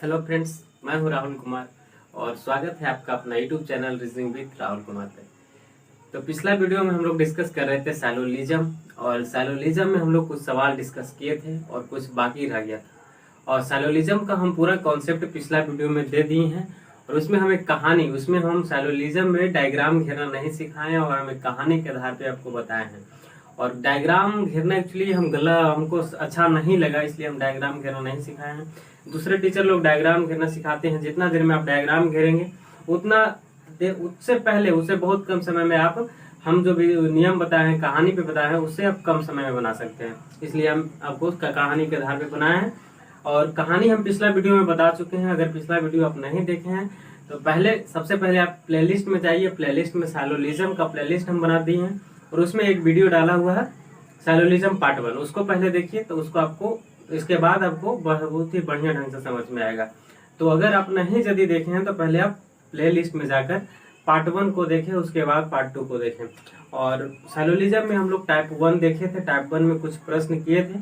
Hello friends, मैं हूं राहुल कुमार और स्वागत है आपका अपना YouTube channel reasoning with Rahul Kumar पे। तो पिछला वीडियो में हम लोग डिस्कस कर रहे थे सैलोलिज्म, और सैलोलिज्म में हम लोग कुछ सवाल डिस्कस किए थे और कुछ बाकी रह गया था। और सैलोलिज्म का हम पूरा कॉन्सेप्ट पिछला वीडियो में दे दिए हैं, और उसमें हमें कहानी, उसमें हम सैलोलिज्म में डायग्राम घेरना नहीं सिखाए और हमें कहानी के आधार पे आपको बताए हैं। और डायग्राम घेरना एक्चुअली हमको अच्छा नहीं लगा, इसलिए हम डायग्राम घेरना नहीं सिखाए हैं। दूसरे टीचर लोग डायग्राम घेरना सिखाते हैं, जितना देर में आप डायग्राम घेरेंगे उतना उससे पहले, उससे बहुत कम समय में आप हम जो भी नियम बताए हैं, कहानी पे बताए हैं, उससे आप कम समय में बना सकते हैं। इसलिए हम आपको कहानी के आधार पे बनाए हैं। और कहानी हम पिछला वीडियो में बता चुके हैं। अगर पिछला वीडियो आप नहीं देखे हैं तो सबसे पहले आप प्लेलिस्ट में जाइए। प्लेलिस्ट में सैलोलिज्म का प्लेलिस्ट हम बना दिए हैं और उसमें एक वीडियो डाला हुआ है सैलोलिज्म पार्ट 1, उसको पहले देखिए। तो उसको आपको, इसके बाद आपको बहुत ही बढ़िया ढंग से समझ में आएगा। तो अगर आप नहीं यदि देखे हैं तो पहले आप प्ले लिस्ट में जाकर पार्ट 1 को देखें, उसके बाद पार्ट 2 को देखें। और सैलोलिज्म में हम लोग टाइप 1 देखे थे। टाइप 1 में कुछ प्रश्न किए थे,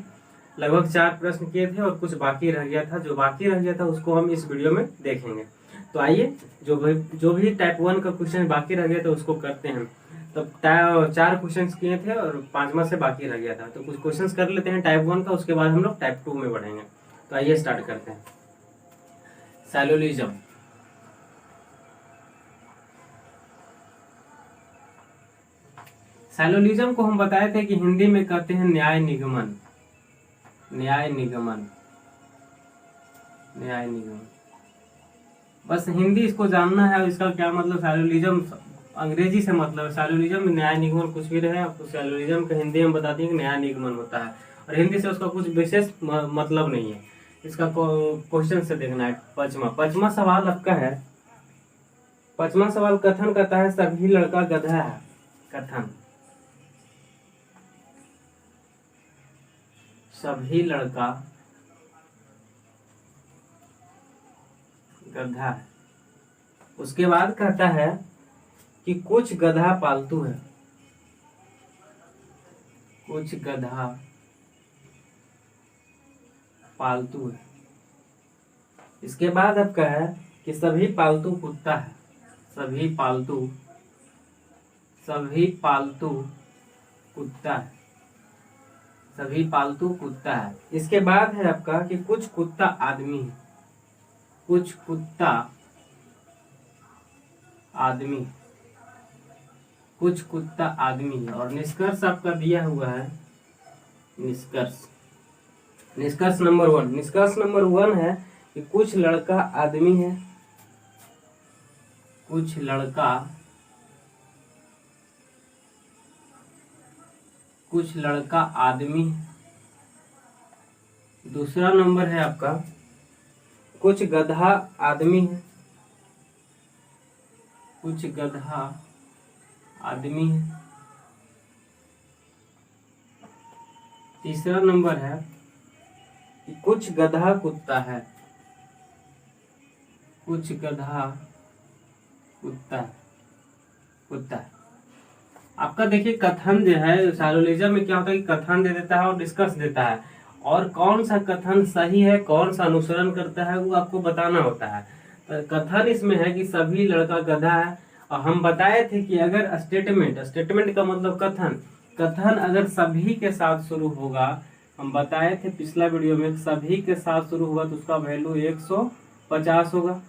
लगभग 4 प्रश्न किए थे और कुछ बाकी रह गया था। जो बाकी रह गया था उसको हम इस वीडियो में देखेंगे। तो आइए, जो भी टाइप 1 का क्वेश्चन बाकी रह गया था उसको करते हैं। तो 4 क्वेश्चन किए थे और 5वां से बाकी रह गया था। तो कुछ क्वेश्चन कर लेते हैं टाइप 1 का, उसके बाद हम लोग टाइप 2 में बढ़ेंगे। तो आइए स्टार्ट करते हैं। सैलोलिज्म, सैलोलिज्म को हम बताए थे कि हिंदी में कहते हैं न्याय निगमन। न्याय निगमन, न्याय निगमन, बस हिंदी इसको जानना है। इसका क्या मतलब, सैलोलिज्म अंग्रेजी से मतलब है। सैलोलिज्म में न्याय निगमन कुछ भी रहे, आपको सैलोलिज्म का हिंदी में बता दें कि न्याय निगमन होता है, और हिंदी से उसका कुछ विशेष मतलब नहीं है। इसका क्वेश्चन से देखना है। पांचवा सवाल आपका है। 5वां सवाल कथन करता है सभी लड़का गधा है। कथन, सभी लड़का गधा है। उसके बाद कहता है कि कुछ गधा पालतू है। कुछ गधा पालतू है। इसके बाद आपका है कि सभी पालतू कुत्ता है। सभी पालतू कुत्ता है। सभी पालतू कुत्ता है। इसके बाद है आपका कि कुछ कुत्ता आदमी है। कुछ कुत्ता आदमी, कुछ कुत्ता आदमी है। और निष्कर्ष आपका दिया हुआ है। निष्कर्ष नंबर 1, निष्कर्ष नंबर 1 है कि कुछ लड़का आदमी है। कुछ लड़का आदमी है। दूसरा नंबर है आपका कुछ गधा आदमी है। कुछ गधा आदमी है। तीसरा नंबर है कि कुछ गधा कुत्ता है। कुछ गधा कुत्ता है। आपका देखिए कथन जो है, सैलोलिज्म में क्या होता है कि कथन दे देता है और डिस्कस देता है, और कौन सा कथन सही है, कौन सा अनुसरण करता है, वो आपको बताना होता है। तो कथन इसमें है कि सभी लड़का गधा है। और हम बताए थे कि अगर स्टेटमेंट का मतलब कथन अगर सभी के साथ शुरू होगा, हम बताए थे पिछला वीडियो में, सभी के साथ शुरू होगा तो उसका वैल्यू 150 होगा।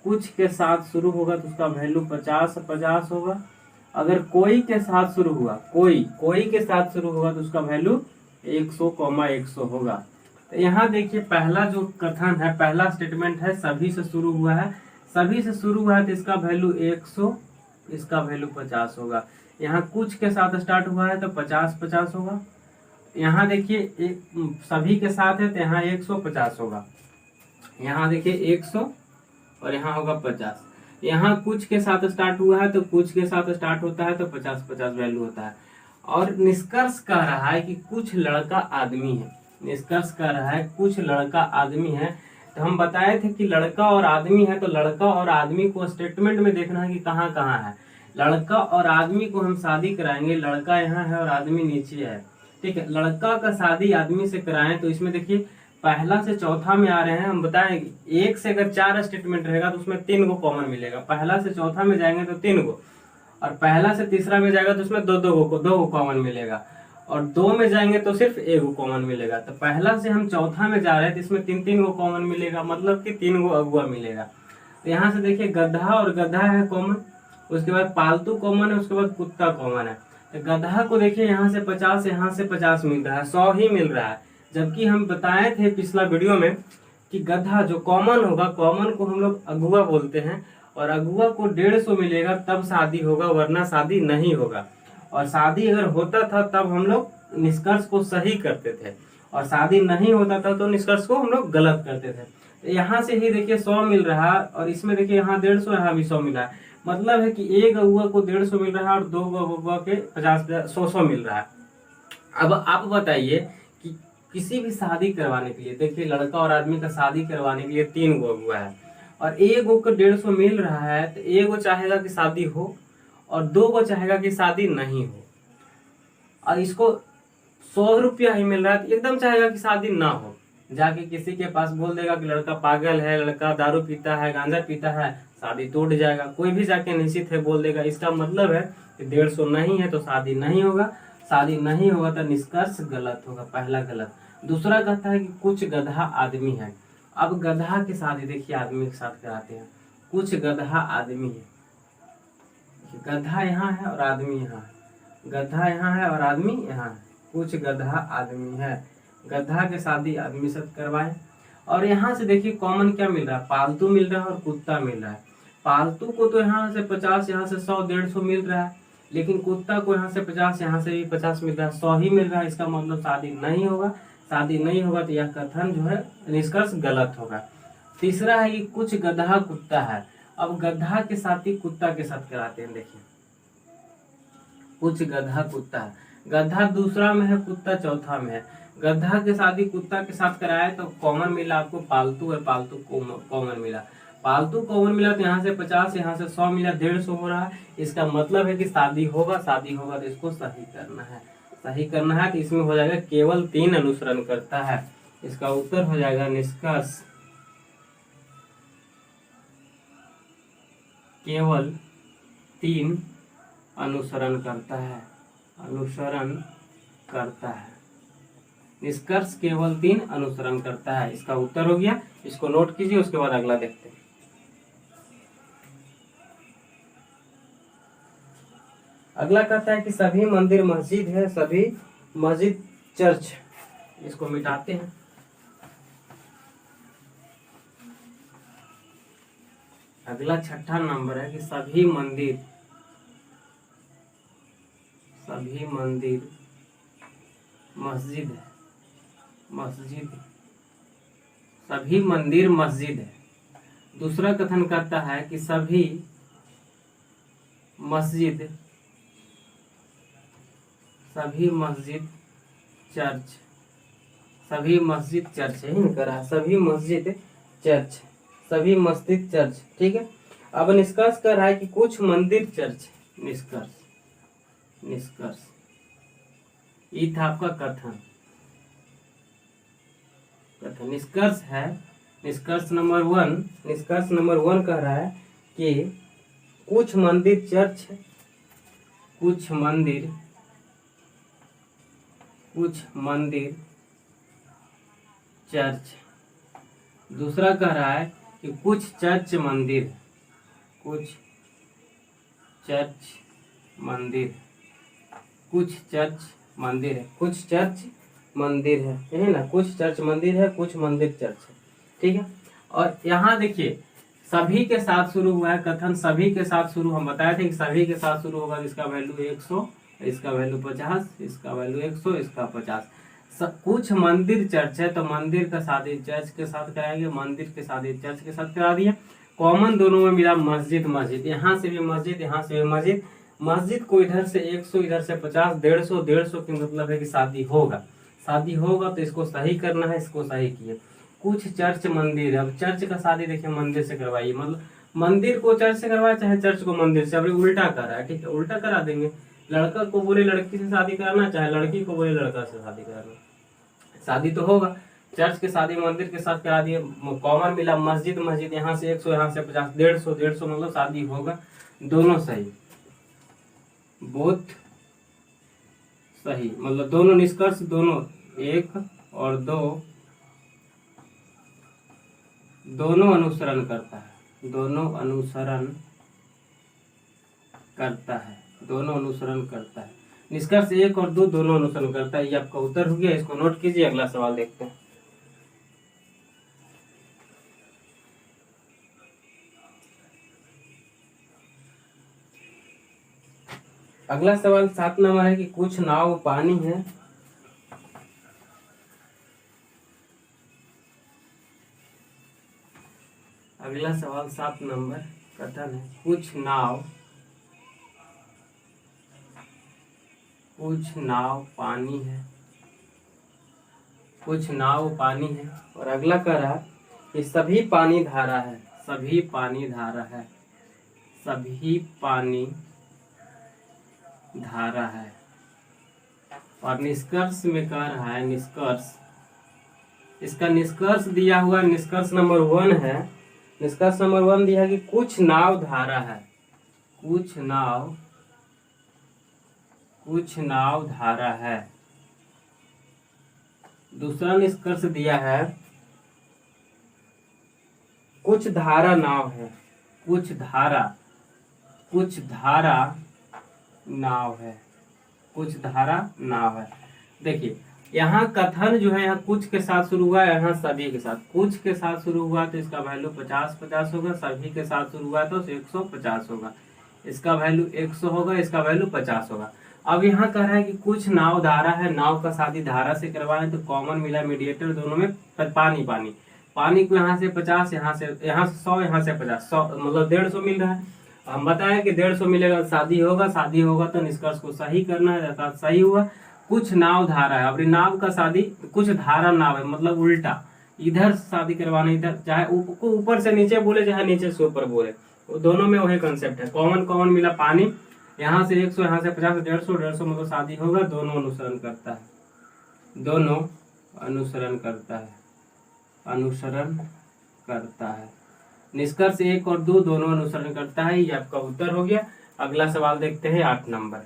कुछ के साथ शुरू होगा तो उसका वैल्यू 50 होगा। अगर कोई के साथ शुरू हुआ, कोई के साथ शुरू होगा तो उसका वैल्यू 100,100 होगा। तो यहाँ देखिए पहला जो कथन है, पहला स्टेटमेंट है सभी से शुरू हुआ है। सभी से शुरू हुआ है तो इसका वैल्यू 100, इसका वैल्यू 50 होगा। यहाँ कुछ के साथ स्टार्ट हुआ है तो 50 होगा। यहाँ देखिए सभी के साथ है तो यहाँ 150 होगा। यहाँ देखिए 100 और यहाँ होगा 50। यहाँ कुछ के साथ स्टार्ट हुआ है तो कुछ के साथ स्टार्ट होता है तो 50 वैल्यू होता है। और निष्कर्ष कह रहा है कि कुछ लड़का आदमी है। निष्कर्ष कह रहा है कुछ लड़का आदमी है। तो हम बताए थे कि लड़का और आदमी है, तो लड़का और आदमी को स्टेटमेंट में देखना है कि कहाँ कहाँ है। लड़का और आदमी को हम शादी कराएंगे, लड़का यहाँ है और आदमी नीचे है, ठीक है। लड़का का शादी आदमी से कराएं तो इसमें देखिए पहला से चौथा में आ रहे हैं, हम बताएं एक से अगर 4 स्टेटमेंट रहेगा तो उसमें 3 को कॉमन मिलेगा। पहला से चौथा में जाएंगे तो 3 को, और पहला से तीसरा में जाएगा तो उसमें दो को कॉमन मिलेगा, और 2 में जाएंगे तो सिर्फ 1 को कॉमन मिलेगा। तो पहला से हम चौथा में जा रहे हैं तो इसमें 3 को कॉमन मिलेगा, मतलब कि 3 को अगुआ मिलेगा। तो यहाँ से देखिए गधा और गधा है कॉमन, उसके बाद पालतू कॉमन है, उसके बाद कुत्ता कॉमन है। तो गधा को देखिए यहाँ से 50, यहाँ से 50 मिल रहा है, 100 ही मिल रहा है। जबकि हम बताए थे पिछला वीडियो में कि गधा जो कॉमन होगा, कॉमन को हम लोग अगुआ बोलते हैं, और अगुआ को 150 मिलेगा तब शादी होगा, वरना शादी नहीं होगा। और शादी अगर होता था तब हम लोग निष्कर्ष को सही करते थे, और शादी नहीं होता था तो निष्कर्ष को हम लोग गलत करते थे। तो यहाँ से ही देखिए 100 मिल रहा है, और इसमें देखिए यहाँ 150, यहाँ भी 100 मिला है। मतलब है कि एक अगुआ को 150 मिल रहा है और 2 अगुआ के 50-100 मिल रहा है। अब आप बताइए कि किसी भी शादी करवाने के लिए, देखिए लड़का और आदमी का शादी करवाने के लिए 3 गो अगुआ है, और एक गो को 150 मिल रहा है, तो एक गो चाहेगा कि शादी हो और 2 गो चाहेगा कि शादी नहीं हो, और इसको 100 रुपया ही मिल रहा है तो एकदम चाहेगा कि शादी ना हो। जाके किसी के पास बोल देगा कि लड़का पागल है, लड़का दारू पीता है, गांजा पीता है, शादी टूट जाएगा। कोई भी जाके निश्चित है बोल देगा। इसका मतलब है कि 150 नहीं है तो शादी नहीं होगा, शादी नहीं होगा तो निष्कर्ष गलत होगा, पहला गलत। दूसरा कहता है कि कुछ गधा आदमी है। अब गधा की शादी देखिए आदमी के साथ कराते हैं, कुछ गधा आदमी है, गधा यहाँ है और आदमी यहाँ है, गधा यहाँ है और आदमी यहाँ है, कुछ गधा आदमी है, गधा के शादी आदमी से करवाए। और यहाँ से देखिए कॉमन क्या मिल रहा है, पालतू मिल रहा है और कुत्ता मिल रहा है। पालतू को तो यहाँ से 50, यहाँ से 100, 150 मिल रहा है, लेकिन कुत्ता को यहाँ से 50, यहाँ से भी 50 मिल रहा है, 100 ही मिल रहा है। इसका मतलब शादी नहीं होगा, शादी नहीं होगा तो यह कथन जो है निष्कर्ष गलत होगा। तीसरा है कि कुछ गधा कुत्ता है। अब गधा के शादी कुत्ता के साथ कराते हैं, देखिए कुछ गधा कुत्ता है, गधा दूसरा में है, कुत्ता चौथा में है। गधा के शादी कुत्ता के साथ कराया तो कॉमन मिला आपको पालतू, और पालतू कॉमन मिला, पालतू कॉमन मिला तो यहाँ से 50, यहाँ से 100 मिला, 150 हो रहा है। इसका मतलब है कि शादी होगा, शादी होगा तो इसको सही करना है, सही करना है। तो इसमें हो जाएगा केवल 3 अनुसरण करता है। इसका उत्तर हो जाएगा निष्कर्ष केवल 3 अनुसरण करता है, अनुसरण करता है। निष्कर्ष केवल 3 अनुसरण करता है। इसका उत्तर हो गया, इसको नोट कीजिए, उसके बाद अगला देखते हैं। अगला कहता है कि सभी मंदिर मस्जिद है, सभी मस्जिद चर्च। इसको मिटाते हैं। अगला 6ठा नंबर है कि सभी मंदिर मस्जिद है, मस्जिद, सभी मंदिर मस्जिद है। दूसरा कथन कहता है कि सभी मस्जिद चर्च, सभी मस्जिद चर्च ही नहीं करा, सभी मस्जिद चर्च, सभी मस्जिद चर्च, ठीक है। अब निष्कर्ष कर रहा है कि कुछ मंदिर चर्च, निष्कर्ष ये था आपका कथन, निष्कर्ष है। निष्कर्ष नंबर 1 कह रहा है कि कुछ मंदिर चर्च, कुछ मंदिर चर्च। दूसरा कह रहा है कि कुछ चर्च मंदिर, कुछ चर्च मंदिर, कुछ चर्च मंदिर है, कुछ चर्च मंदिर है ना, कुछ चर्च मंदिर है, कुछ मंदिर चर्च है, ठीक है। और यहाँ देखिए सभी के साथ शुरू हुआ है कथन, सभी के साथ शुरू, हम बताए थे कि सभी के साथ शुरू होगा, इसका वैल्यू 100, इसका वैल्यू 50, इसका वैल्यू 100, इसका 50। कुछ मंदिर चर्च है तो मंदिर का शादी चर्च के साथ कराएंगे, मंदिर के शादी चर्च के साथ करा दिया। कॉमन दोनों में मिला मस्जिद, मस्जिद, यहाँ से भी मस्जिद, यहाँ से भी मस्जिद। मस्जिद को इधर से 100, इधर से 50, 150, 150 की मतलब है कि शादी होगा, शादी होगा तो इसको सही करना है, इसको सही किए। कुछ चर्च मंदिर, अब चर्च का शादी देखिए मंदिर से करवाइए, मतलब मंदिर को चर्च से करवाए, चाहे चर्च को मंदिर से। अब उल्टा कर रहा है, ठीक है, उल्टा करा देंगे। लड़का को बोले लड़की से शादी कराना, चाहे लड़की को बोले लड़का से शादी कराना, शादी तो होगा। चर्च के शादी मंदिर के साथ करा दिए, कॉमन मिला मस्जिद मस्जिद, यहाँ से 100 यहाँ से 50, 150 मतलब शादी होगा, दोनों सही, बोथ सही, मतलब दोनों निष्कर्ष, दोनों 1 और 2 दोनों अनुसरण करता है, दोनों अनुसरण करता है, दोनों अनुसरण करता है। निष्कर्ष 1 और 2 दोनों अनुसरण करता है। ये आपका उत्तर हो गया, इसको नोट कीजिए। अगला सवाल देखते हैं। अगला सवाल 7 नंबर है कि कुछ नाव पानी है, अगला सवाल 7 नंबर कथन है कुछ नाव पानी है, कुछ नाव पानी है, और अगला कह रहा है कि सभी पानी धारा है, सभी पानी धारा है, सभी पानी धारा है। और निष्कर्ष में कह रहा है, निष्कर्ष, इसका निष्कर्ष दिया हुआ निष्कर्ष नंबर 1 है। निष्कर्ष नंबर 1 दिया कि कुछ नाव धारा है, कुछ नाव धारा है। दूसरा निष्कर्ष दिया है कुछ धारा नाव है, कुछ धारा नाव है, कुछ धारा नाव है। देखिए यहाँ कथन जो है, यहाँ कुछ के साथ शुरू हुआ है, यहाँ सभी के साथ, कुछ के साथ शुरू हुआ तो इसका वैल्यू 50-50 होगा, सभी के साथ शुरू हुआ तो 150 होगा, इसका वैल्यू 100 होगा, इसका वैल्यू 50 होगा। अब यहाँ कह रहा है कि कुछ नाव धारा है, नाव का शादी धारा से करवाए तो कॉमन मिला मीडिएटर दोनों में पानी को यहाँ से 50, यहाँ से 100, यहाँ से 50, 100 मतलब 150 मिल रहा है। हम बताएं कि 150 मिलेगा, शादी होगा तो निष्कर्ष को सही करना है, अर्थात सही हुआ। कुछ नाव धारा है, अब नाव का शादी, कुछ धारा नाव है मतलब उल्टा, इधर शादी करवाना, इधर चाहे ऊपर से नीचे बोले चाहे नीचे से ऊपर बोले, दोनों में वही कंसेप्ट है। कॉमन मिला पानी, यहाँ से 100, यहाँ से 50, 150 मतलब शादी होगा, दोनों अनुसरण करता है, दोनों अनुसरण करता है। निष्कर्ष 1 और 2 दोनों अनुसरण करता है, ये आपका उत्तर हो गया। अगला सवाल देखते हैं 8 नंबर।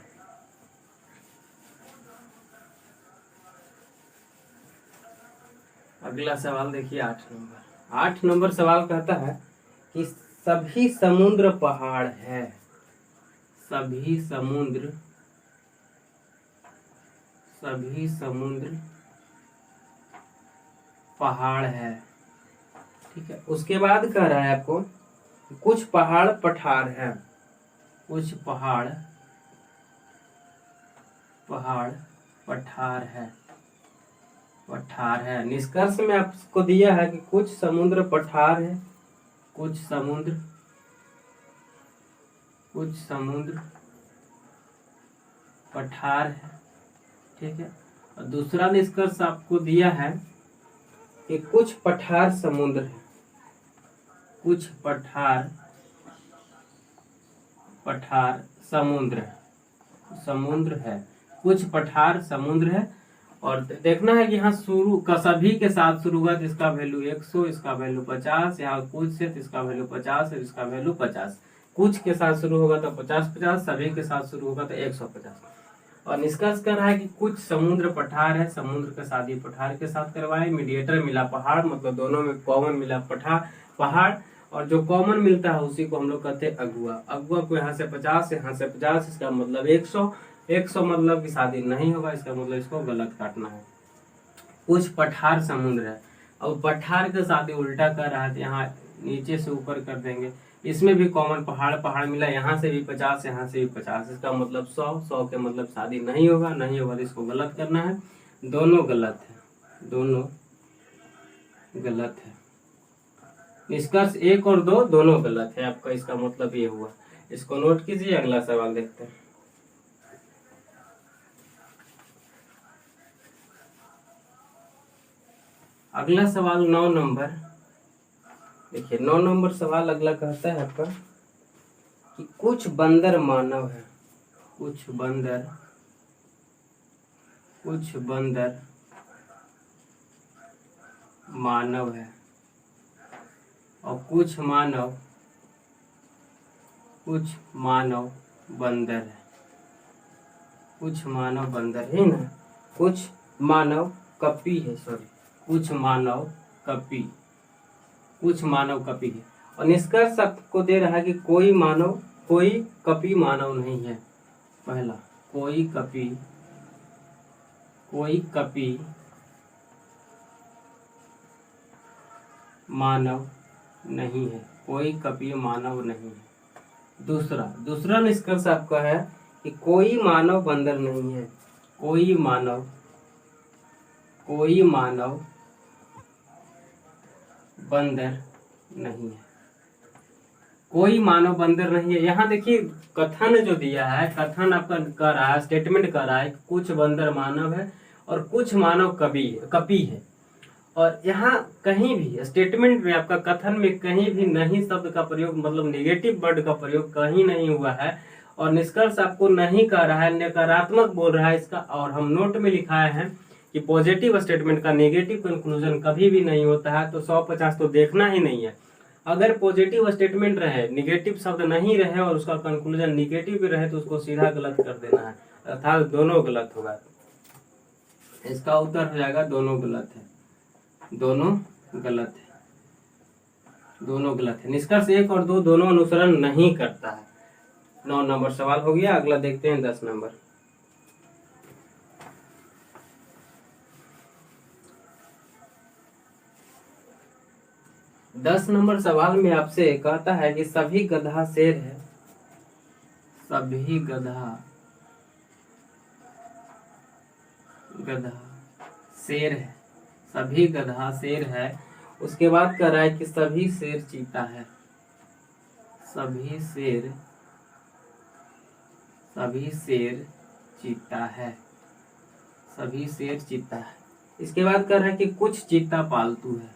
अगला सवाल देखिए 8 नंबर सवाल कहता है कि सभी समुद्र पहाड़ है, सभी समुद्र पहाड़ है, ठीक है। उसके बाद कह रहा है आपको कुछ पहाड़ पठार है, कुछ पहाड़ पठार है। निष्कर्ष में आपको दिया है कि कुछ समुद्र पठार है, कुछ समुद्र पठार है, ठीक है। और दूसरा निष्कर्ष आपको दिया है कि कुछ पठार समुद्र है, कुछ पठार समुद्र है, कुछ पठार समुद्र है। और देखना है कि यहाँ शुरू का सभी के साथ शुरू हुआ तो इसका वैल्यू 100, इसका वैल्यू 50, यहाँ कुछ से तो इसका वैल्यू 50 है, इसका वैल्यू 50। कुछ के साथ शुरू होगा तो 50-50, सभी के साथ शुरू होगा तो 150। और निष्कर्ष कर रहा है कि कुछ समुद्र पठार है, समुद्र का शादी पठार के साथ करवाए, मीडिएटर मिला पहाड़, मतलब दोनों में कॉमन मिला पहाड़, और जो कॉमन मिलता है उसी को हम लोग कहते हैं अगुआ। अगुआ को यहाँ से 50, यहाँ से 50, इसका मतलब 100 मतलब की शादी नहीं होगा, इसका मतलब इसको गलत काटना है। कुछ पठार समुद्र है, अब पठार का शादी उल्टा कर रहा है, यहाँ नीचे से ऊपर कर देंगे। इसमें भी कॉमन पहाड़ मिला, यहाँ से भी 50, यहाँ से भी 50, इसका मतलब 100 के मतलब शादी नहीं होगा तो इसको गलत करना है। दोनों गलत है। निष्कर्ष 1 और 2 दोनों गलत है आपका, इसका मतलब ये हुआ। इसको नोट कीजिए। अगला सवाल देखते हैं। अगला सवाल 9 नंबर, देखिए 9 नंबर सवाल अगला कहता है आपका कि कुछ बंदर मानव है, कुछ मानव है और कुछ मानव बंदर है। कुछ मानव बंदर है ना, कुछ मानव कपी है, सॉरी कुछ मानव कपी है। और निष्कर्ष आपको दे रहा है कि कोई कपी मानव नहीं है। पहला, कोई कपी मानव नहीं है, कोई कपी मानव नहीं है। दूसरा निष्कर्ष आपका है कि कोई मानव बंदर नहीं है। कोई मानव बंदर नहीं है। कोई मानव बंदर नहीं है। यहाँ देखिए कथन जो दिया है, कथन आपका कर रहा है, स्टेटमेंट कर रहा है कुछ बंदर मानव है और कुछ मानव कपी है। और यहाँ कहीं भी स्टेटमेंट में आपका कथन में कहीं भी नहीं शब्द का प्रयोग, मतलब नेगेटिव वर्ड का प्रयोग कहीं नहीं हुआ है। और निष्कर्ष आपको नहीं कर रहा है, नकारात्मक बोल रहा है इसका। और हम नोट में लिखाए हैं कि पॉजिटिव स्टेटमेंट का नेगेटिव कंक्लूजन कभी भी नहीं होता है। तो 150 तो देखना ही नहीं है। अगर पॉजिटिव स्टेटमेंट रहे, नेगेटिव शब्द नहीं रहे और उसका कंक्लूजन नेगेटिव भी रहे तो उसको सीधा गलत कर देना है, अर्थात दोनों गलत होगा। इसका उत्तर हो जाएगा दोनों गलत है। दोनों गलत है। निष्कर्ष 1 और 2 दोनों अनुसरण नहीं करता है। 9 नंबर सवाल हो गया। अगला देखते हैं 10 नंबर। दस नंबर सवाल में आपसे कहता है कि सभी गधा शेर है। सभी गधा शेर है। सभी गधा शेर है। उसके बाद कह रहा है कि सभी शेर चीता है। सभी शेर चीता है। सभी शेर चीता है। इसके बाद कह रहा है कि कुछ चीता पालतू है।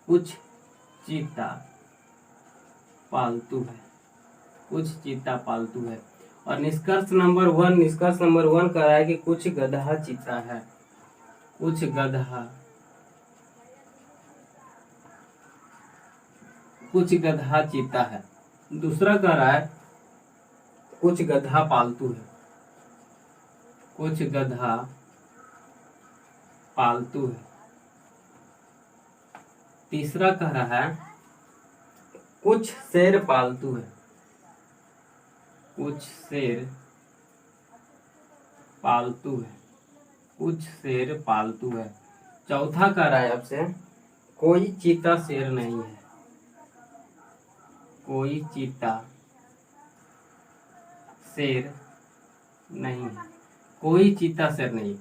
कुछ चीता पालतू है। और निष्कर्ष नंबर 1 कह रहा है कि कुछ गधा चीता है। कुछ गधा चीता है। दूसरा कह रहा है कुछ गधा पालतू है। कुछ गधा पालतू है। तीसरा कह रहा है कुछ शेर पालतू है। कुछ शेर पालतू है। चौथा कह रहा है आपसे कोई चीता शेर नहीं है। कोई चीता शेर नहीं है। कोई चीता शेर नहीं।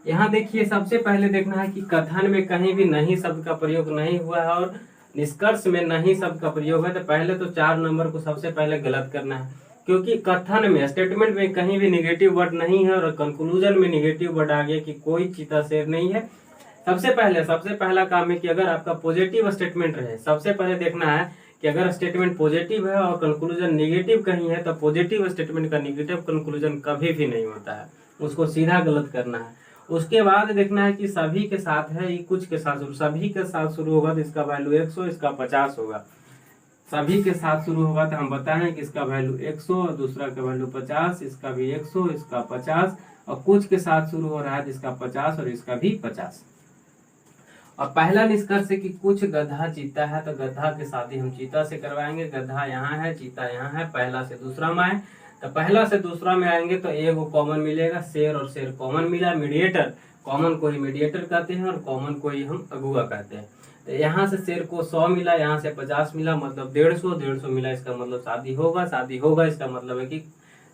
यहाँ देखिए सबसे पहले देखना है कि कथन में कहीं भी नहीं शब्द का प्रयोग नहीं हुआ है और निष्कर्ष में नहीं शब्द का प्रयोग है। तो पहले तो 4 नंबर को सबसे पहले गलत करना है, क्योंकि कथन में स्टेटमेंट में कहीं भी नेगेटिव वर्ड नहीं है और कंक्लूजन में नेगेटिव वर्ड आ गया कि कोई चीता शेर नहीं है। सबसे पहला काम है कि अगर आपका पॉजिटिव स्टेटमेंट रहे, सबसे पहले देखना है कि अगर स्टेटमेंट पॉजिटिव है और कंक्लूजन नेगेटिव कहीं है तो पॉजिटिव स्टेटमेंट का नेगेटिव कंक्लूजन कभी भी नहीं होता है, उसको सीधा गलत करना है। उसके बाद देखना है कि सभी के साथ है, कुछ के साथ सभी के साथ शुरू होगा तो इसका वैल्यू 100, इसका 50 होगा। सभी के साथ शुरू होगा तो हम बताएं कि इसका वैल्यू 100 और दूसरा का वैल्यू 50, इसका भी 100, इसका 50 और कुछ के साथ शुरू हो रहा है तो इसका 50 और इसका भी 50। और पहला निष्कर्ष है कि कुछ गधा चीता है, तो गधा की शादी हम चीता से करवाएंगे। गधा यहाँ है, चीता यहाँ है, पहला से दूसरा में आए तो पहला से दूसरा में आएंगे तो एगो कॉमन मिलेगा, शेर और शेर कॉमन मिला। मीडिएटर कॉमन को ही मीडिएटर कहते हैं और कॉमन को ही हम अगुआ कहते हैं। तो यहाँ से शेर को 100 मिला, यहाँ से 50 मिला, मतलब 150 मिला, इसका मतलब शादी होगा, इसका मतलब है कि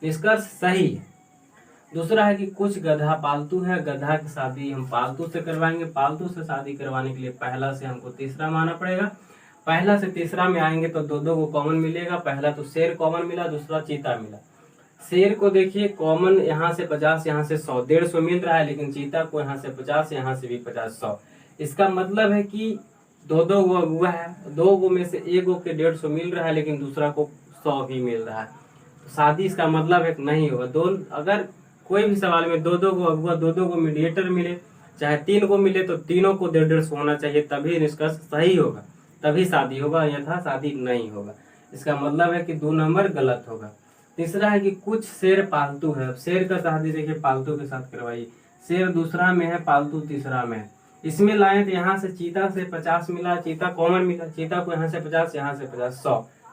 निष्कर्ष सही है। दूसरा है कि कुछ गधा पालतू है, गधा की शादी हम पालतू से करवाएंगे। पालतू से शादी करवाने के लिए पहला से हमको तीसरा माना पड़ेगा। पहला से तीसरा में आएंगे तो दो को कॉमन मिलेगा। पहला तो शेर कॉमन मिला, दूसरा चीता मिला। शेर को देखिए कॉमन यहाँ से 50, यहाँ से 100, 150 मिल रहा है, लेकिन चीता को यहाँ से 50, यहाँ से भी 50, 100। इसका मतलब है कि दो गो अगुआ है, 2 गो में से 1 गो के 150 मिल रहा है, लेकिन दूसरा को 100 ही मिल रहा है। तो शादी इसका मतलब है नहीं होगा। अगर कोई भी सवाल में 2 गो अगुआ 2 गो मीडिएटर मिले चाहे 3 को मिले तो तीनों को 150-150 होना चाहिए, तभी निष्कर्ष सही होगा, तभी शादी होगा, अन्यथा शादी नहीं होगा। इसका मतलब है कि 2 नंबर गलत होगा। तीसरा है कि कुछ शेर पालतू है। शेर का शादी देखिए पालतू के साथ करवाइए। शेर दूसरा में है, पालतू तीसरा में है। इसमें लाए तो यहाँ से चीता से 50 मिला, चीता कॉमन मिला, चीता को यहाँ से 50, यहाँ से 50,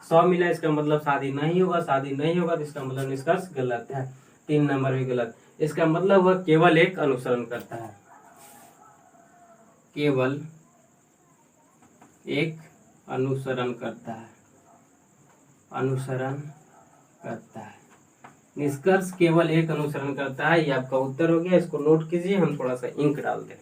100 मिला। इसका मतलब शादी नहीं होगा, शादी नहीं होगा तो इसका मतलब निष्कर्ष गलत है। 3 नंबर भी गलत। इसका मतलब वह केवल एक अनुसरण करता है, केवल एक अनुसरण करता है, अनुसरण करता है। निष्कर्ष केवल एक अनुसरण करता है। ये आपका उत्तर हो गया। इसको नोट कीजिए, हम थोड़ा सा इंक डाल दें।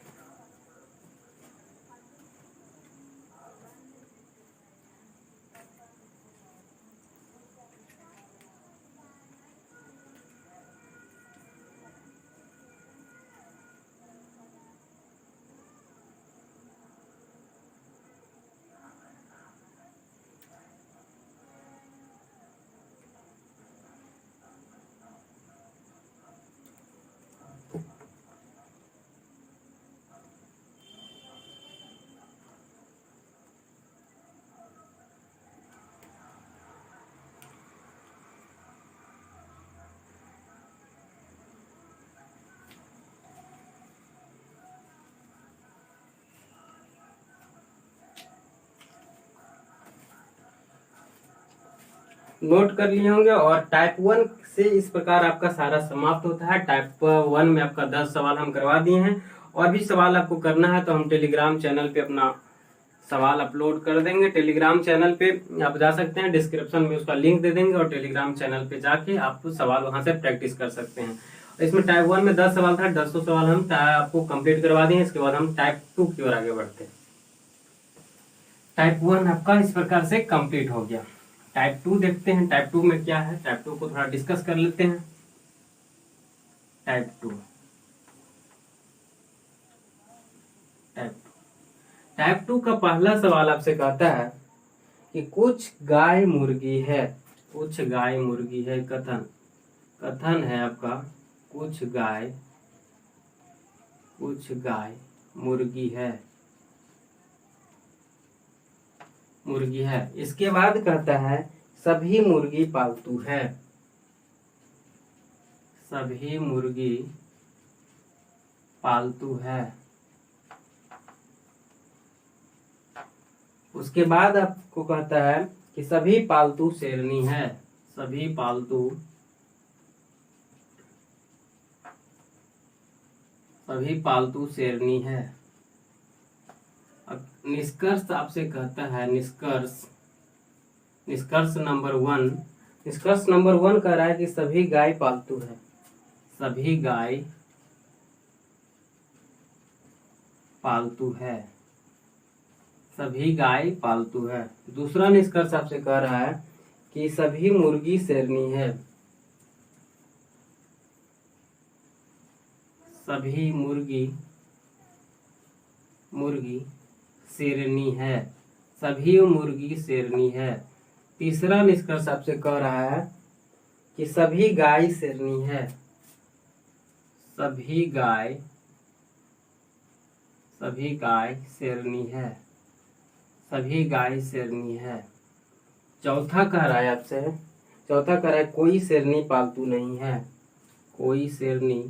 नोट कर लिए होंगे। और टाइप 1 से इस प्रकार आपका सारा समाप्त होता है। टाइप 1 में आपका 10 सवाल हम करवा दिए हैं। और भी सवाल आपको करना है तो हम टेलीग्राम चैनल पे अपना सवाल अपलोड कर देंगे। टेलीग्राम चैनल पे आप जा सकते हैं, डिस्क्रिप्शन में उसका लिंक दे देंगे और टेलीग्राम चैनल पे जाके आप सवाल वहां से प्रैक्टिस कर सकते हैं। इसमें टाइप 1 में 10 सवाल था, 10 सवाल हम आपको कंप्लीट करवा दिए। इसके बाद हम टाइप 2 की ओर आगे बढ़ते हैं। टाइप 1 आपका इस प्रकार से कंप्लीट हो गया। टाइप 2 देखते हैं, टाइप 2 में क्या है। टाइप 2 को थोड़ा डिस्कस कर लेते हैं। टाइप 2 टाइप 2 का पहला सवाल आपसे कहता है कि कुछ गाय मुर्गी है, कुछ गाय मुर्गी है। कथन है आपका कुछ गाय मुर्गी है। इसके बाद कहता है सभी मुर्गी पालतू है, सभी मुर्गी पालतू है। उसके बाद आपको कहता है कि सभी पालतू शेरनी है, सभी पालतू शेरनी है। अब निष्कर्ष आपसे कहता है, निष्कर्ष नंबर 1 कह रहा है कि सभी गाय पालतू है, सभी गाय पालतू है, सभी गाय पालतू है। दूसरा निष्कर्ष आपसे कह रहा है कि सभी मुर्गी शेरनी है, सभी मुर्गी शेरनी है, सभी मुर्गी शेरनी है। तीसरा निष्कर्ष आपसे कह रहा है कि सभी गाय शेरनी है, सभी गाय शेरनी है, सभी गाय शेरनी है। चौथा कह रहा है आपसे, चौथा कह रहा है कोई शेरनी पालतू नहीं है, कोई शेरनी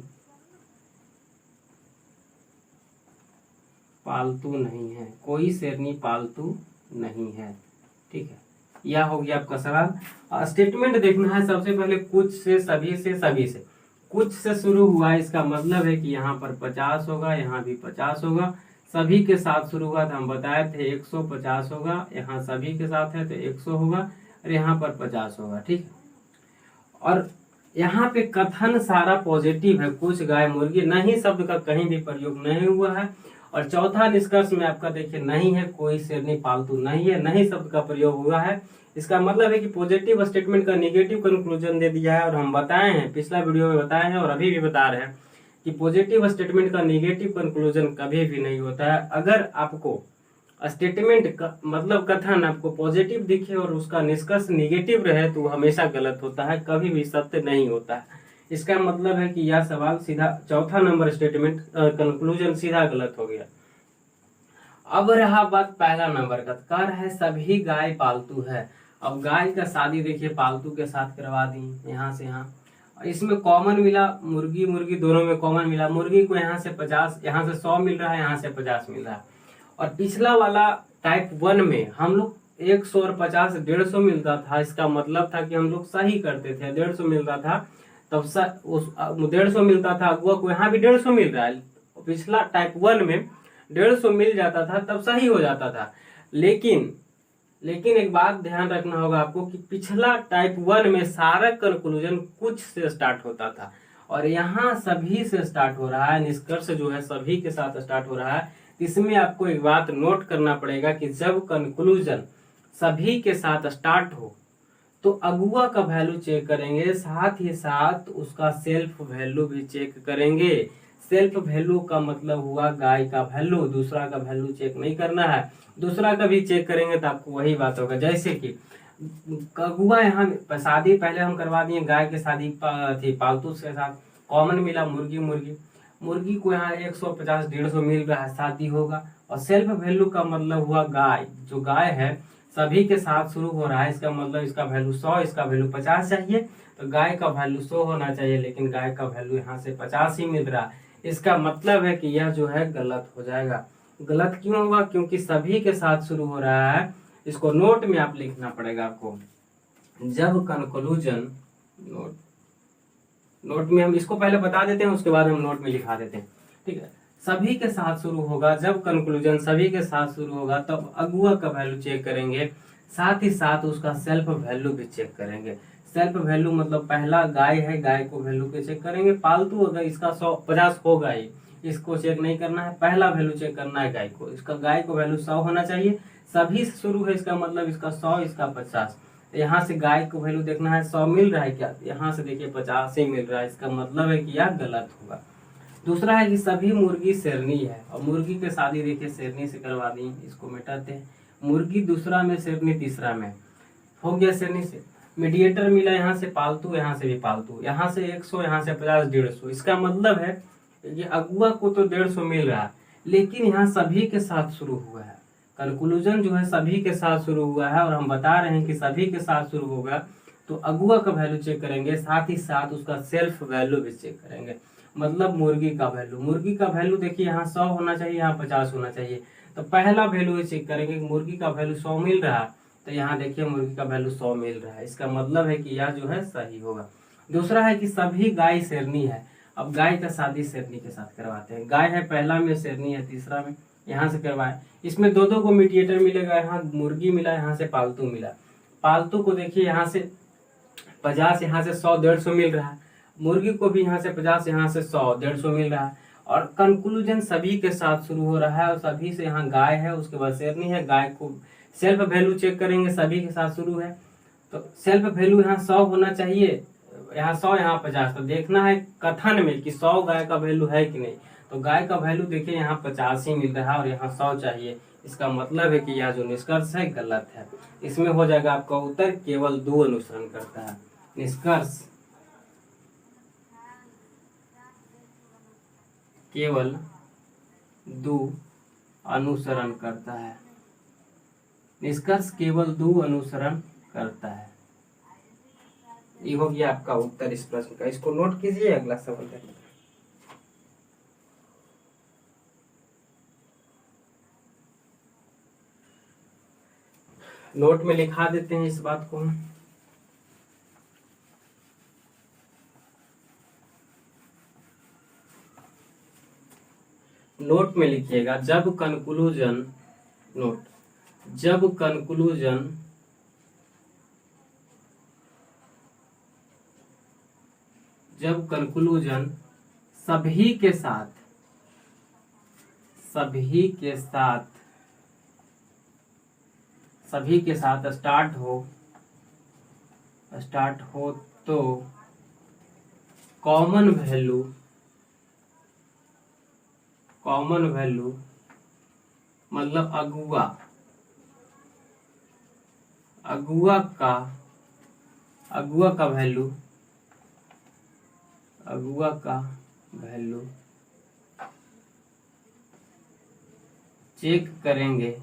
पालतू नहीं है, कोई शेरनी पालतू नहीं है। ठीक है, यह हो गया आपका सवाल। स्टेटमेंट देखना है सबसे पहले कुछ से, सभी से, सभी से। कुछ से शुरू हुआ, इसका मतलब है कि यहाँ पर 50 होगा, यहाँ भी 50 होगा। सभी के साथ शुरू हुआ था, हम बताए थे 150 होगा। यहाँ सभी के साथ है तो 100 होगा और यहाँ पर 50 होगा। ठीक है, और यहाँ पे कथन सारा पॉजिटिव है, कुछ गाय मुर्गी, नहीं शब्द का कहीं भी प्रयोग नहीं हुआ है। और चौथा निष्कर्ष में आपका देखिए नहीं है, कोई शेरनी पालतू नहीं है, नहीं शब्द का प्रयोग हुआ है। इसका मतलब है कि पॉजिटिव स्टेटमेंट का नेगेटिव कंक्लूजन दे दिया है। और हम बताए हैं, पिछला वीडियो में बताए हैं और अभी भी बता रहे हैं कि पॉजिटिव स्टेटमेंट का नेगेटिव कंक्लूजन कभी भी नहीं होता है। अगर आपको स्टेटमेंट का मतलब कथन आपको पॉजिटिव दिखे और उसका निष्कर्ष नेगेटिव रहे तो हमेशा गलत होता है, कभी भी सत्य नहीं होता है। इसका मतलब है कि यह सवाल सीधा चौथा नंबर स्टेटमेंट कंक्लूजन सीधा गलत हो गया। अब रहा बात पहला नंबर का, कह रहा है सभी गाय पालतू है। अब गाय का शादी देखिए पालतू के साथ करवा दी, यहाँ से यहाँ इसमें कॉमन मिला, मुर्गी मुर्गी दोनों में कॉमन मिला। मुर्गी को यहाँ से 50, यहाँ से 100 मिल रहा है, यहाँ से 50 मिल रहा है। और पिछला वाला टाइप 1 में हम लोग 100 और 50 150 मिलता था। इसका मतलब था कि हम लोग सही करते थे, 150 मिल रहा था तब उस 150 मिलता था, अगुआ को यहाँ भी 150 मिल रहा है। पिछला टाइप 1 में 150 मिल जाता था तब सही हो जाता था। लेकिन एक बात ध्यान रखना होगा आपको कि पिछला टाइप 1 में सारा कंक्लूजन कुछ से स्टार्ट होता था और यहाँ सभी से स्टार्ट हो रहा है। निष्कर्ष जो है सभी के साथ स्टार्ट हो रहा है। इसमें आपको एक बात नोट करना पड़ेगा कि जब कंक्लूजन सभी के साथ स्टार्ट हो तो अगुआ का वैल्यू चेक करेंगे, साथ ही साथ उसका सेल्फ वैल्यू भी चेक करेंगे। सेल्फ वैल्यू का मतलब हुआ गाय का वैल्यू, दूसरा का वैल्यू चेक नहीं करना है। दूसरा का भी चेक करेंगे तो आपको वही बात होगा। जैसे कि अगुआ यहाँ शादी पहले हम करवा दिए, गाय के शादी थी पालतू के साथ, कॉमन मिला मुर्गी मुर्गी। मुर्गी को यहाँ 150 150 मिल रहा है, शादी होगा। और सेल्फ वैल्यू का मतलब हुआ गाय, जो गाय है सभी के साथ शुरू हो रहा है, इसका मतलब इसका वैल्यू 100, इसका वैल्यू 50 चाहिए। तो गाय का वैल्यू 100 होना चाहिए, लेकिन गाय का वैल्यू यहाँ से 50 ही मिल रहा है। इसका मतलब है कि यह जो है गलत हो जाएगा। गलत क्यों होगा? क्योंकि सभी के साथ शुरू हो रहा है। इसको नोट में आप लिखना पड़ेगा आपको। जब कंक्लूजन नोट में हम इसको पहले बता देते हैं, उसके बाद हम नोट में लिखा देते हैं, ठीक है। सभी के साथ शुरू होगा, जब कंक्लूजन सभी के साथ शुरू होगा तब अगुआ का वैल्यू चेक करेंगे, साथ ही साथ उसका सेल्फ वैल्यू भी चेक करेंगे। सेल्फ वैल्यू मतलब पहला गाय है, गाय को वैल्यू के चेक करेंगे। पालतू अगर इसका 150 होगा ही, इसको चेक नहीं करना है, पहला वैल्यू चेक करना है गाय को। इसका गाय को वैल्यू 100 होना चाहिए, सभी से शुरू है, इसका मतलब इसका 100, इसका 50। यहाँ से गाय को वैल्यू देखना है, 100 मिल रहा है क्या? यहाँ से देखिए 50 ही मिल रहा है, इसका मतलब है कि यह गलत होगा। दूसरा है कि सभी मुर्गी शेरनी है, और मुर्गी की शादी देखिए शेरनी से करवा दी, इसको मिटाते हैं। मुर्गी दूसरा में, शेरनी तीसरा में, हो गया शेरनी से। मीडिएटर मिला यहाँ से पालतू, यहाँ से भी पालतू, यहाँ से 100, यहाँ से 50 150। इसका मतलब है कि अगुआ को तो 150 मिल रहा है, लेकिन यहाँ सभी के साथ शुरू हुआ है। कंक्लूजन जो है सभी के साथ शुरू हुआ है, और हम बता रहे हैं कि सभी के साथ शुरू होगा तो अगुआ का वैल्यू चेक करेंगे, साथ ही साथ उसका सेल्फ वैल्यू भी चेक करेंगे। मतलब मुर्गी का वैल्यू देखिए यहाँ 100 होना चाहिए, यहाँ 50 होना चाहिए। तो पहला वैल्यू चेक करेंगे, मुर्गी का वैल्यू 100 मिल रहा है, तो यहाँ देखिए मुर्गी का वैल्यू 100 मिल रहा है, इसका मतलब है कि यह जो है सही होगा। दूसरा है कि सभी गाय शेरनी है। अब गाय का शादी शेरनी के साथ करवाते हैं। गाय है पहला में, शेरनी है तीसरा में, यहाँ से करवाए। इसमें दो को मीडिएटर मिलेगा, यहाँ मुर्गी मिला, यहाँ से पालतू मिला। पालतू को देखिए यहाँ से 50, यहाँ से 100 150 मिल रहा है। मुर्गी को भी यहाँ से 50, यहाँ से 100 150 मिल रहा है। और कंक्लूजन सभी के साथ शुरू हो रहा है, और सभी से यहाँ गाय है, उसके बाद शेरनी है। गाय को सेल्फ वैल्यू चेक करेंगे, सभी के साथ शुरू है, तो सेल्फ वैल्यू यहाँ 100 होना चाहिए, यहाँ 100, यहाँ 50। तो देखना है कथन में कि 100 गाय का वैल्यू है कि नहीं। तो गाय का वैल्यू देखिए यहाँ 50 ही मिल रहा है, और यहाँ 100 चाहिए। इसका मतलब है कि यह जो निष्कर्ष है गलत है। इसमें हो जाएगा आपका उत्तर केवल 2 अनुसरण करता है। निष्कर्ष केवल 2 अनुसरण करता है। निष्कर्ष केवल 2 अनुसरण करता है। ये हो गया आपका उत्तर इस प्रश्न का। इसको नोट कीजिए, अगला सवाल देखते हैं। नोट में लिखा देते हैं इस बात को। नोट में लिखिएगा, जब कंक्लूजन सभी के साथ स्टार्ट हो तो कॉमन वैल्यू मतलब अगुआ का वैल्यू अगुआ का वैल्यू चेक करेंगे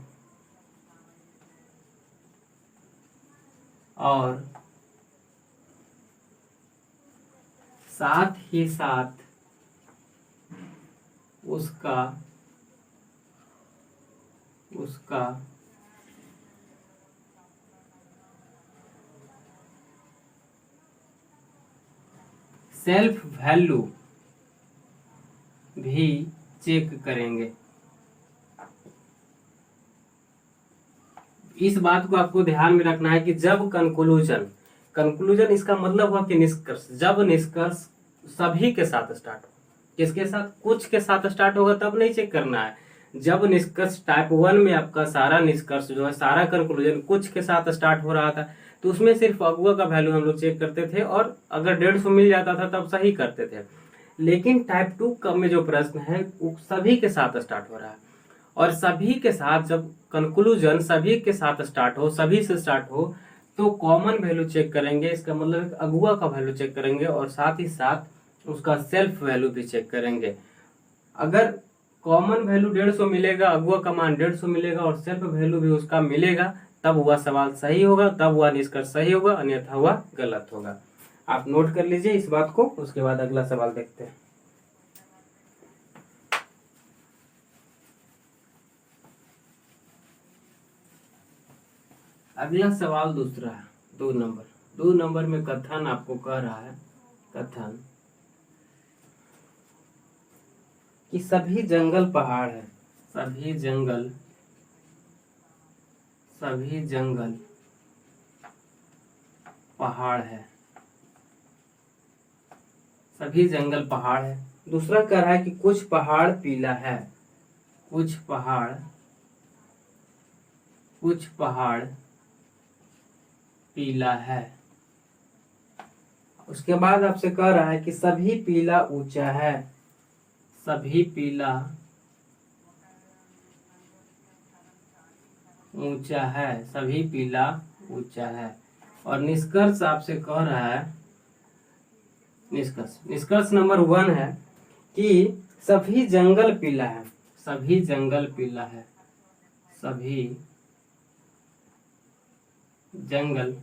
और साथ ही साथ उसका सेल्फ वैल्यू भी चेक करेंगे। इस बात को आपको ध्यान में रखना है कि जब कंक्लूजन इसका मतलब हुआ कि निष्कर्ष, जब निष्कर्ष सभी के साथ स्टार्ट हो, किसके साथ, कुछ के साथ स्टार्ट होगा तब नहीं चेक करना है। जब निष्कर्ष टाइप 1 में आपका सारा निष्कर्ष जो है, सारा कंक्लूजन कुछ के साथ स्टार्ट हो रहा था, तो उसमें सिर्फ अगुआ का वैल्यू हम लोग चेक करते थे और अगर 150 मिल जाता था तब सही करते थे। लेकिन टाइप 2 का में जो प्रश्न है वो सभी के साथ स्टार्ट हो रहा है, और सभी के साथ जब कंक्लूजन सभी के साथ स्टार्ट हो, सभी से स्टार्ट हो, तो कॉमन वैल्यू चेक करेंगे। इसका मतलब अगुआ का वैल्यू चेक करेंगे और साथ ही साथ उसका सेल्फ वैल्यू भी चेक करेंगे। अगर कॉमन वैल्यू 150 मिलेगा, अगुआ का मान 150 मिलेगा और सेल्फ वैल्यू भी उसका मिलेगा, तब वह सवाल सही होगा, तब वह निष्कर्ष सही होगा, अन्यथा वह गलत होगा। आप नोट कर लीजिए इस बात को। उसके बाद अगला सवाल देखते हैं। अगला सवाल दूसरा है, 2 नंबर में कथन आपको कह रहा है, कथन कि सभी जंगल पहाड़ है, सभी जंगल पहाड़ है, सभी जंगल पहाड़ है। दूसरा कह रहा है कि कुछ पहाड़ पीला है, कुछ पहाड़ पीला है। उसके बाद आपसे कह रहा है कि सभी पीला ऊंचा है, सभी पीला ऊंचा है, सभी पीला ऊंचा है। और निष्कर्ष आपसे कह रहा है, निष्कर्ष नंबर 1 है कि सभी जंगल पीला है, सभी जंगल पीला है, सभी जंगल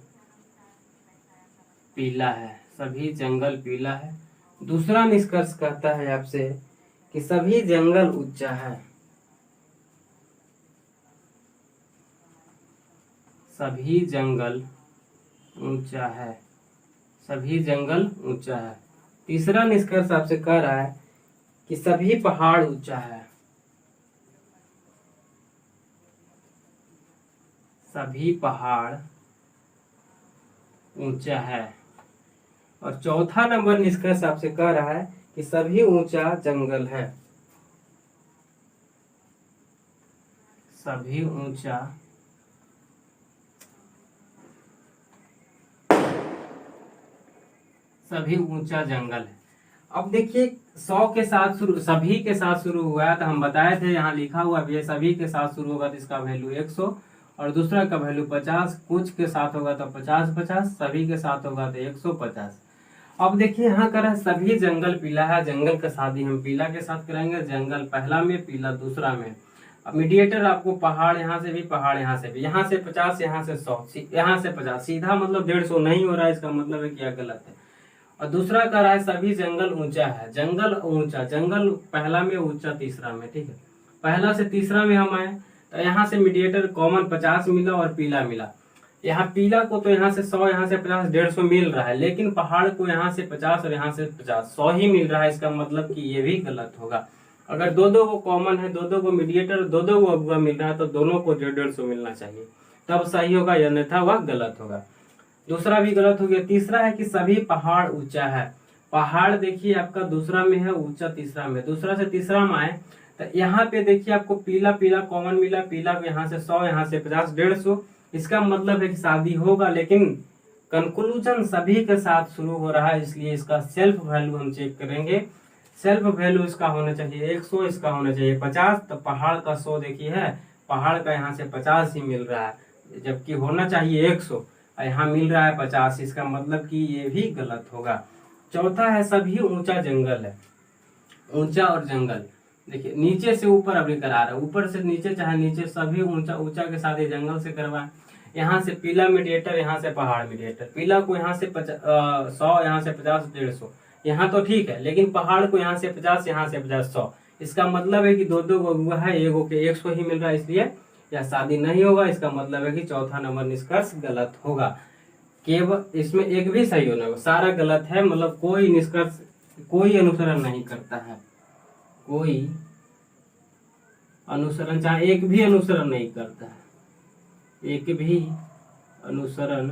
पीला है, सभी जंगल पीला है। दूसरा निष्कर्ष कहता है आपसे कि सभी जंगल ऊंचा है, सभी जंगल ऊंचा है, सभी जंगल ऊंचा है। तीसरा निष्कर्ष आपसे कह रहा है कि सभी पहाड़ ऊंचा है, सभी पहाड़ ऊंचा है। और चौथा नंबर निष्कर्ष आपसे कह रहा है कि सभी ऊंचा जंगल है, सभी ऊंचा जंगल है। अब देखिए 100 के साथ शुरू, सभी के साथ शुरू हुआ है, तो हम बताए थे यहाँ लिखा हुआ भी है, सभी के साथ शुरू होगा तो इसका वैल्यू 100 और दूसरा का वैल्यू 50, कुछ के साथ होगा तो 50-50, सभी के साथ होगा तो 150। अब देखिए यहाँ कर सभी जंगल पीला है, जंगल का शादी हम पीला के साथ कराएंगे, जंगल पहला में, पीला दूसरा में। अब मीडिएटर आपको पहाड़ यहाँ से भी, पहाड़ यहाँ से भी, यहाँ से 50, यहाँ से 100, यहाँ से 50, सीधा मतलब 150 नहीं हो रहा है, इसका मतलब है क्या गलत है। और दूसरा कह रहा है सभी जंगल ऊंचा है, जंगल ऊंचा, जंगल पहला में, ऊंचा तीसरा में, ठीक है। पहला से तीसरा में हम आए तो यहाँ से मीडिएटर कॉमन 50 मिला और पीला मिला। यहाँ पीला को तो यहाँ से 100, यहाँ से 50, 150 मिल रहा है, लेकिन पहाड़ को यहाँ से 50 और यहाँ से 50, 100 ही मिल रहा है। इसका मतलब कि ये भी गलत होगा। अगर दो को कॉमन है, दो को मीडिएटर, दो को अगुआ मिल रहा है, तो दोनों को 150 मिलना चाहिए, तब सही होगा, अन्यथा वह गलत होगा। दूसरा भी गलत हो गया। तीसरा है कि सभी पहाड़ ऊंचा है, पहाड़ देखिए आपका दूसरा में है, ऊंचा तीसरा में। दूसरा से तीसरा में आए तो यहाँ पे देखिए आपको पीला पीला कॉमन मिला, पीला को यहाँ से 100, यहाँ से 50, 150। इसका मतलब है कि शादी होगा, लेकिन कंक्लूजन सभी के साथ शुरू हो रहा है, इसलिए इसका सेल्फ वैल्यू हम चेक करेंगे। सेल्फ वैल्यू इसका होना चाहिए 100, इसका होना चाहिए 50। तो पहाड़ का 100 देखिए है, पहाड़ का यहाँ से 50 ही मिल रहा है, जबकि होना चाहिए 100, यहाँ मिल रहा है 50। इसका मतलब कि ये भी गलत होगा। चौथा है सभी ऊंचा जंगल है, ऊंचा और जंगल। देखिए नीचे से ऊपर अभी करा रहा है, ऊपर से नीचे चाहे नीचे सभी ऊंचा, ऊंचा के साथ ये जंगल से करवाए। यहाँ से पीला मीडिएटर, यहाँ से पहाड़ मीडिएटर। पीला को यहाँ से 100, यहाँ से 50, 150, यहाँ तो ठीक है, लेकिन पहाड़ को यहाँ से 50, यहाँ से 50, 100। इसका मतलब है कि दो दो हुआ है, एगो के 100 ही मिल रहा है, इसलिए यह शादी नहीं होगा। इसका मतलब है कि चौथा नंबर निष्कर्ष गलत होगा। केवल इसमें एक भी सही होना होगा, सारा गलत है। मतलब कोई निष्कर्ष, कोई अनुसरण नहीं करता है, कोई अनुसरण, चाहे एक भी अनुसरण नहीं करता है, एक भी अनुसरण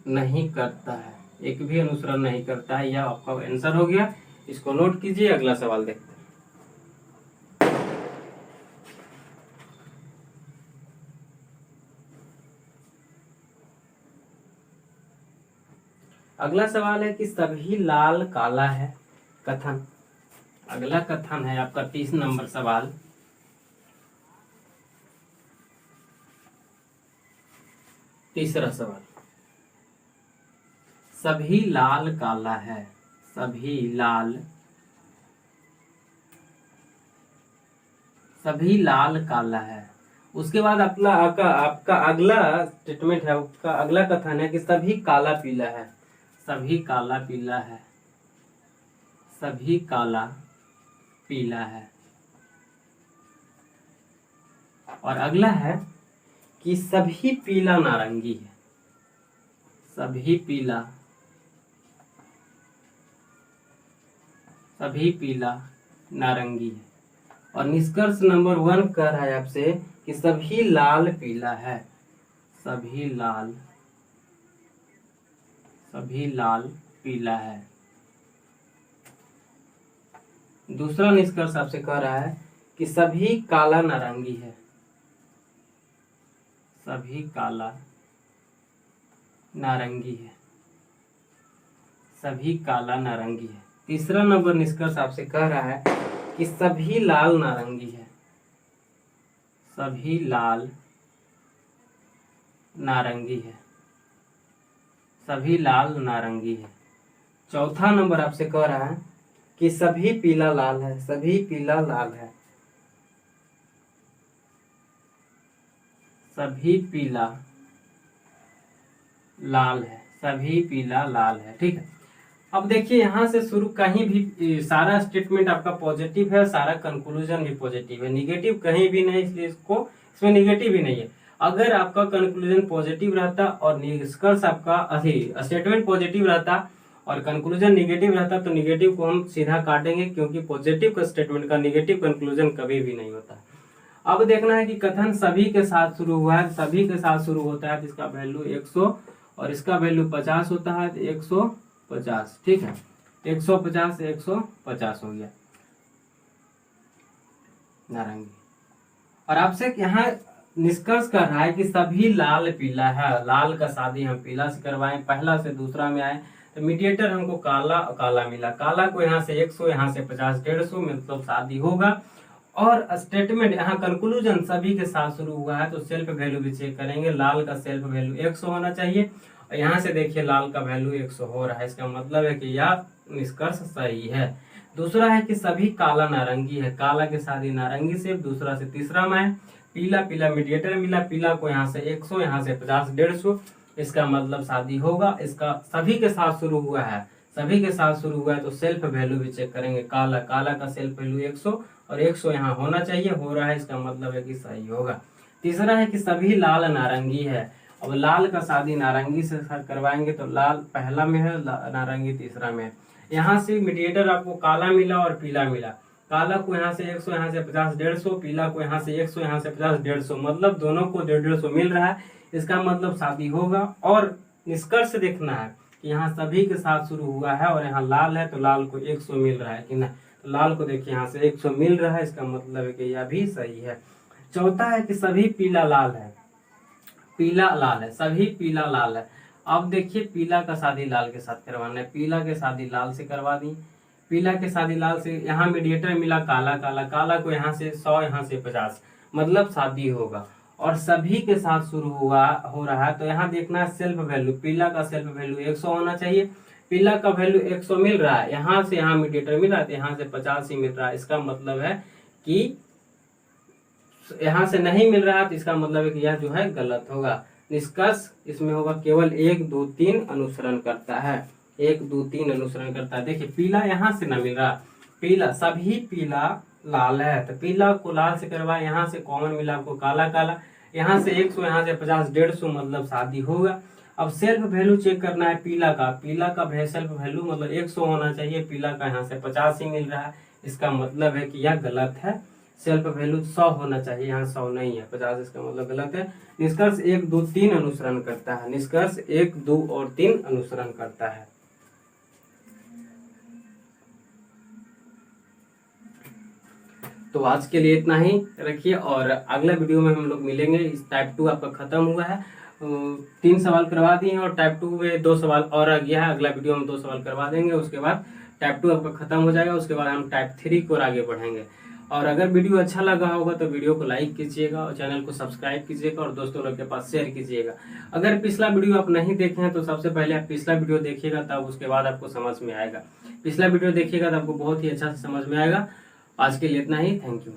नहीं करता है, एक भी अनुसरण नहीं करता है। यह आपका आंसर हो गया, इसको नोट कीजिए। अगला सवाल देखते हैं। अगला सवाल है कि सभी लाल काला है, कथन। अगला कथन है आपका 30 नंबर सवाल। तीसरा सवाल, सभी लाल काला है, सभी लाल काला है। उसके बाद आपका अगला स्टेटमेंट है, आपका अगला कथन है कि सभी काला पीला है, सभी काला पीला है, सभी काला पीला है। और अगला है कि सभी पीला नारंगी है, सभी पीला नारंगी है। और निष्कर्ष नंबर 1 कह रहा है आपसे कि सभी लाल पीला है, सभी लाल पीला है। दूसरा निष्कर्ष आपसे कह रहा है कि सभी काला नारंगी है, सभी काला नारंगी है, सभी काला नारंगी है। तीसरा नंबर निष्कर्ष आपसे कह रहा है कि सभी लाल नारंगी है, सभी लाल नारंगी है, सभी लाल नारंगी है। चौथा नंबर आपसे कह रहा है कि सभी पीला लाल है, सभी पीला लाल है, सभी पीला लाल है, सभी पीला लाल है। ठीक है, अब देखिए यहाँ से शुरू कहीं भी सारा स्टेटमेंट आपका पॉजिटिव है, सारा कंक्लूजन भी पॉजिटिव है, निगेटिव कहीं भी नहीं, इसलिए इसमें निगेटिव ही नहीं है। अगर आपका कंक्लूजन पॉजिटिव रहता और निष्कर्ष आपका स्टेटमेंट पॉजिटिव रहता और कंक्लूजन निगेटिव रहता तो निगेटिव को हम सीधा काटेंगे, क्योंकि पॉजिटिव का स्टेटमेंट का निगेटिव कंक्लूजन कभी भी नहीं होता। अब देखना है कि कथन सभी के साथ शुरू हुआ है, सभी के साथ शुरू होता है तो इसका वैल्यू 100 और इसका वैल्यू 50 होता है, तो 150। ठीक है, 150 150 हो गया नारंगी। और आपसे यहाँ निष्कर्ष कर रहा है कि सभी लाल पीला है, लाल का शादी हम पीला से करवाएं, पहला से दूसरा में आए तो मीडिएटर हमको काला मिला, काला को यहाँ से 100, यहाँ से 50, 150, मतलब शादी होगा। और स्टेटमेंट यहाँ कंक्लूजन सभी के साथ शुरू हुआ है तो सेल्फ वैल्यू भी चेक करेंगे, लाल का सेल्फ वैल्यू 100 होना चाहिए और यहाँ से देखिए लाल का वैल्यू 100 हो रहा है, इसका मतलब है कि यह निष्कर्ष सही है। दूसरा है कि सभी काला नारंगी है, काला के साथ ही नारंगी से दूसरा से तीसरा में है। पीला मीडिएटर मिला, पीला को यहाँ से 100, यहाँ से 50, 150, इसका मतलब शादी होगा। इसका सभी के साथ शुरू हुआ है, सभी के साथ शुरू हुआ है तो सेल्फ वैल्यू भी चेक करेंगे, काला का सेल्फ वैल्यू 100 और 100 यहाँ होना चाहिए, हो रहा है, इसका मतलब है कि सही होगा। तीसरा है कि सभी लाल नारंगी है, अब लाल का शादी नारंगी से करवाएंगे तो लाल पहला में है, नारंगी तीसरा में है। यहाँ से मीडिएटर आपको काला मिला और पीला मिला, काला को यहाँ से 100, यहाँ से 50, 150, पीला को यहाँ से 100, यहाँ से 50, 150, मतलब दोनों को 150 मिल रहा है, इसका मतलब शादी होगा। और निष्कर्ष देखना है कि यहाँ सभी के साथ शुरू हुआ है और यहाँ लाल है तो लाल को 100 मिल रहा है कि ना, तो लाल को देखिए यहाँ से 100 मिल रहा है, इसका मतलब है कि यह भी सही है। चौथा है कि सभी पीला लाल है, पीला लाल है, सभी पीला लाल है। अब देखिए पीला का शादी लाल के साथ करवाना है, पीला के शादी लाल से करवा दी, पीला के शादी लाल से, यहाँ मीडिएटर मिला काला को यहाँ से 100, यहाँ से 50, मतलब शादी होगा। और सभी के साथ शुरू हो रहा है, तो यहाँ देखना है सेल्फ वैल्यू, पीला का सेल्फ वैल्यू 100 होना चाहिए। पीला का वैल्यू 100 मिल रहा है, यहाँ से यहाँ मीडिएटर मिल रहा है, तो यहाँ से 50 ही मिल रहा है। इसका मतलब है कि यहाँ से नहीं मिल रहा है, तो इसका मतलब है कि यह जो है गलत होगा। निष्कर्ष इसमें होगा केवल 1 2 3 अनुसरण करता है, 1 2 3 अनुसरण करता है। देखिए पीला यहाँ से ना मिल रहा, पीला सभी पीला लाल है, तो पीला को लाल से करवाए, यहाँ से कॉमन मिला आपको काला काला, यहाँ से 100 यहाँ से 50 150 मतलब शादी होगा। अब सेल्फ वैल्यू चेक करना है पीला का, पीला का सेल्फ वैल्यू मतलब 100 होना चाहिए, पीला का यहाँ से 50 ही मिल रहा है। इसका मतलब है कि यह गलत है, सेल्फ वैल्यू 100 होना चाहिए, यहाँ 100 नहीं है 50, इसका मतलब गलत है। निष्कर्ष 1 2 3 अनुसरण करता है, निष्कर्ष 1 2 और 3 अनुसरण करता है। तो आज के लिए इतना ही रखिए, और अगला वीडियो में हम लोग मिलेंगे। इस टाइप 2 आपका खत्म हुआ है, 3 सवाल करवा दिए हैं और टाइप 2 में 2 सवाल और आ गया है। अगला वीडियो में 2 सवाल करवा देंगे, उसके बाद टाइप 2 आपका खत्म हो जाएगा। उसके बाद हम टाइप 3 की ओर आगे बढ़ेंगे। और अगर वीडियो अच्छा लगा होगा तो वीडियो को लाइक कीजिएगा और चैनल को सब्सक्राइब कीजिएगा और दोस्तों लोग के पास शेयर कीजिएगा। अगर पिछला वीडियो आप नहीं देखे हैं तो सबसे पहले आप पिछला वीडियो देखिएगा, तब उसके बाद आपको समझ में आएगा। पिछला वीडियो देखिएगा तो आपको बहुत ही अच्छा से समझ में आएगा। आज के लिए इतना ही, थैंक यू।